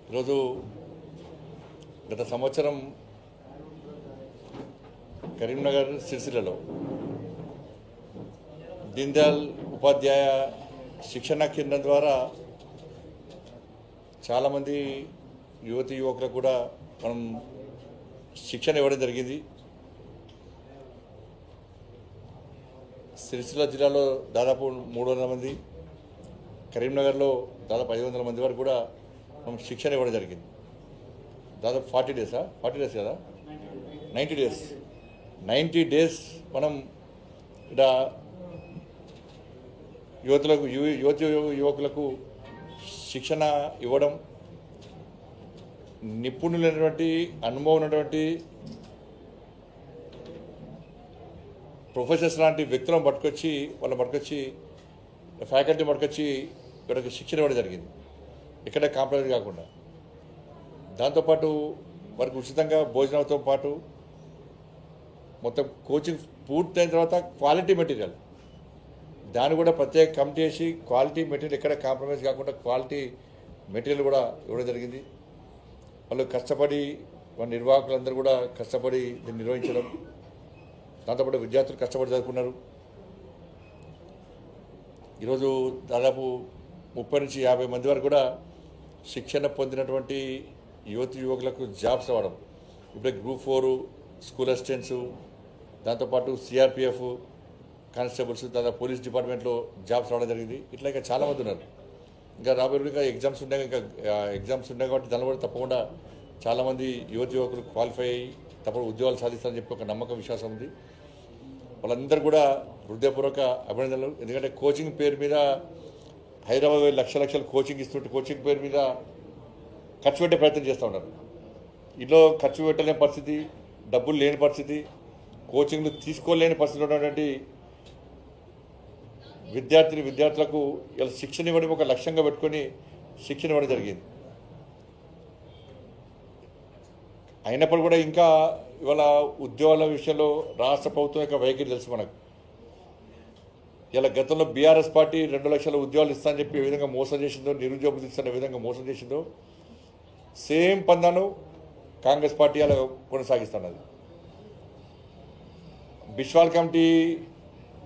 ఈరోజు గత సంవత్సరం కరీంనగర్ సిరిసిల్లలో దీన్ దయాళ్ ఉపాధ్యాయ శిక్షణ కేంద్రం ద్వారా చాలామంది యువతి యువకులకు కూడా మనం శిక్షణ ఇవ్వడం జరిగింది. సిరిసిల్ల జిల్లాలో దాదాపు 300 మంది, కరీంనగర్లో దాదాపు 500 మంది వరకు కూడా మనం శిక్షణ ఇవ్వడం జరిగింది. దాదాపు 40 డేస్ కదా, 90 డేస్ మనం ఇక్కడ యువకులకు శిక్షణ ఇవ్వడం, నిపుణులైనటువంటి అనుభవం ఉన్నటువంటి ప్రొఫెసర్స్ లాంటి వ్యక్తులను పట్టుకొచ్చి ఫ్యాకల్టీ పట్టుకొచ్చి ఇక్కడికి శిక్షణ ఇవ్వడం జరిగింది, ఇక్కడ కాంప్రమైజ్ కాకుండా. దాంతోపాటు వారికి ఉచితంగా భోజనంతో పాటు మొత్తం కోచింగ్ పూర్తయిన తర్వాత క్వాలిటీ మెటీరియల్ దాన్ని కూడా ప్రత్యేక కమిటీ వేసి క్వాలిటీ మెటీరియల్ ఎక్కడ కాంప్రమైజ్ కాకుండా క్వాలిటీ మెటీరియల్ కూడా ఇవ్వడం జరిగింది. వాళ్ళు కష్టపడి, వాళ్ళ నిర్వాహకులందరూ కూడా కష్టపడి దీన్ని నిర్వహించడం, దాంతోపాటు విద్యార్థులు కష్టపడి చదువుకున్నారు. ఈరోజు దాదాపు 30 నుంచి 50 మంది వరకు కూడా శిక్షణ పొందినటువంటి యువకులకు జాబ్స్ రావడం. ఇప్పుడు గ్రూప్ 4 స్కూల్ అసిస్టెంట్స్, దాంతోపాటు సిఆర్పిఎఫ్ కానిస్టేబుల్స్, దాదాపు పోలీస్ డిపార్ట్మెంట్లో జాబ్స్ రావడం జరిగింది. ఇట్లా ఇంకా చాలామంది ఉన్నారు. ఇంకా రాబోయే ఎగ్జామ్స్ ఉన్నాయి కాబట్టి దానిలో కూడా తప్పకుండా చాలామంది యువకులు క్వాలిఫై అయ్యి తప్పకుండా ఉద్యోగాలు సాధిస్తారని చెప్పి ఒక నమ్మకం, విశ్వాసం ఉంది. వాళ్ళందరూ కూడా హృదయపూర్వక అభినందనలు. ఎందుకంటే కోచింగ్ పేరు మీద హైదరాబాద్ లక్షల కోచింగ్ ఇస్తుంటే కోచింగ్ పేరు మీద ఖర్చు పెట్టే ప్రయత్నం చేస్తూ ఉన్నారు. ఇంట్లో ఖర్చు పెట్టలేని పరిస్థితి, డబ్బులు లేని పరిస్థితి, కోచింగ్లు తీసుకోలేని పరిస్థితిలో ఉన్నటువంటి విద్యార్థులకు ఇలా శిక్షణ ఇవ్వడం ఒక లక్ష్యంగా పెట్టుకొని శిక్షణ ఇవ్వడం జరిగింది. అయినప్పుడు కూడా ఇంకా ఇవాళ ఉద్యోగాల విషయంలో రాష్ట్ర ప్రభుత్వం యొక్క వైఖరి తెలుసు మనకు. ఇలా గతంలో బీఆర్ఎస్ పార్టీ 2 లక్షల ఉద్యోగాలు ఇస్తానని చెప్పి ఏ విధంగా మోసం చేసిందో, నిరుద్యోగులు ఇస్తున్న విధంగా మోసం చేసిందో, సేమ్ పందాను కాంగ్రెస్ పార్టీ అలా కొనసాగిస్తున్నది. బిశ్వాల్ కమిటీ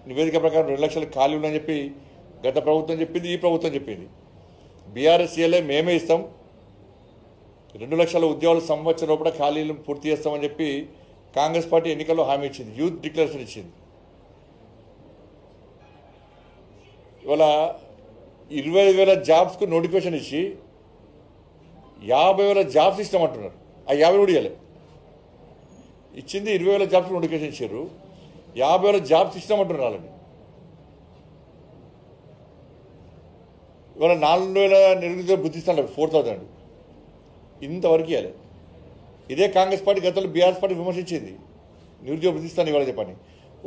నివేదిక ప్రకారం 2 లక్షల ఖాళీ ఉందని చెప్పి గత ప్రభుత్వం చెప్పింది, ఈ ప్రభుత్వం చెప్పింది. బీఆర్ఎస్ మేమే ఇస్తాం, 2 లక్షల ఉద్యోగాలు సంవత్సరం లోపల ఖాళీలు పూర్తి చేస్తామని చెప్పి కాంగ్రెస్ పార్టీ ఎన్నికల్లో హామీ ఇచ్చింది, యూత్ డిక్లరేషన్ ఇచ్చింది. ఇవాళ 20,000 జాబ్స్కు నోటిఫికేషన్ ఇచ్చి 50,000 జాబ్స్ ఇస్తామంటున్నారు. ఆ 50 కూడా ఇవ్వలే. ఇచ్చింది 20,000 జాబ్స్కి నోటిఫికేషన్ ఇచ్చారు, 50,000 జాబ్స్ ఇస్తామంటున్నారు వాళ్ళని. ఇవాళ 4,000 నిరుద్యోగ బుద్ధిస్తున్నారు, 4,000 ఇంతవరకు ఇవ్వాలి. ఇదే కాంగ్రెస్ పార్టీ గతంలో బీఆర్ఎస్ పార్టీ విమర్శించింది, నిరుద్యోగ బుద్ధిస్తాను ఇవాళ చెప్పని.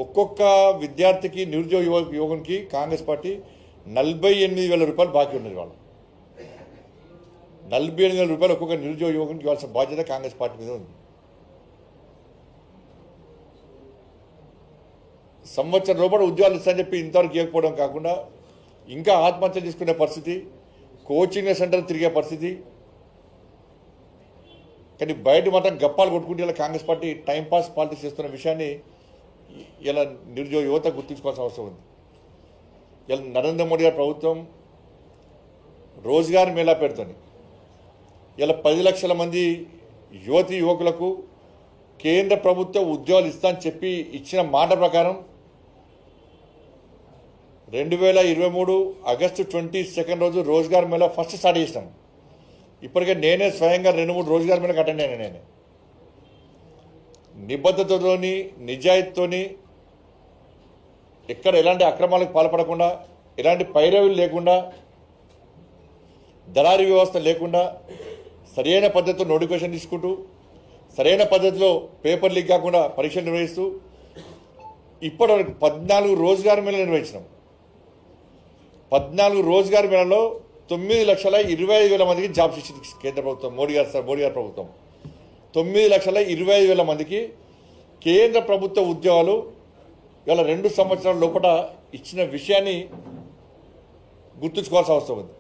ఒక్కొక్క విద్యార్థికి, నిరుద్యోగ యువకునికి కాంగ్రెస్ పార్టీ 48,000 రూపాయలు బాకీ ఉన్నది. వాళ్ళు 48,000 రూపాయలు ఒక్కొక్క నిరుద్యోగ యువకునికి ఇవ్వాల్సిన బాధ్యత కాంగ్రెస్ పార్టీ మీద ఉంది. సంవత్సరం రూపాయలు ఉద్యోగాలు ఇస్తానని చెప్పి ఇంతవరకు ఇవ్వకపోవడం కాకుండా ఇంకా ఆత్మహత్య చేసుకునే పరిస్థితి, కోచింగ్ సెంటర్ తిరిగే పరిస్థితి. కానీ బయట మాత్రం గప్పాలు కొట్టుకుంటే ఇలా కాంగ్రెస్ పార్టీ టైంపాస్ పాలిటిక్స్ చేస్తున్న విషయాన్ని ఇలా నిరుద్యోగ యువత గుర్తుంచుకోవాల్సిన అవసరం ఉంది. ఇలా నరేంద్ర మోడీ గారి ప్రభుత్వం రోజ్గార్ మేళా పెడుతుంది. ఇలా 10 లక్షల మంది యువకులకు కేంద్ర ప్రభుత్వం ఉద్యోగాలు ఇస్తానని చెప్పి ఇచ్చిన మాట ప్రకారం 2023 ఆగస్టు 22 రోజు రోజ్గార్ మేళా ఫస్ట్ స్టార్ట్ చేసినాం. ఇప్పటికే నేనే స్వయంగా 2-3 రోజ్గార్ మేళకు అటెండ్ అయినా. నేనే నిబద్ధతతోని, నిజాయితీతోని, ఎక్కడ ఎలాంటి అక్రమాలకు పాల్పడకుండా, ఎలాంటి పైరవీలు లేకుండా, దళారీ వ్యవస్థ లేకుండా సరైన పద్ధతిలో నోటిఫికేషన్ తీసుకుంటూ, సరైన పద్ధతిలో పేపర్ లీక్ కాకుండా పరీక్షలు నిర్వహిస్తూ ఇప్పటివరకు 14 రోజ్గార్ మేళలు నిర్వహించినాం. 14 రోజ్గార్ మేళలో 9,25,000 మందికి జాబ్స్ ఇచ్చింది కేంద్ర ప్రభుత్వం, మోడీ గారి ప్రభుత్వం. 9,25,000 మందికి కేంద్ర ప్రభుత్వ ఉద్యోగాలు ఇవాళ 2 సంవత్సరాల లోపల ఇచ్చిన విషయాన్ని గుర్తుంచుకోవాల్సిన అవసరం ఉంది.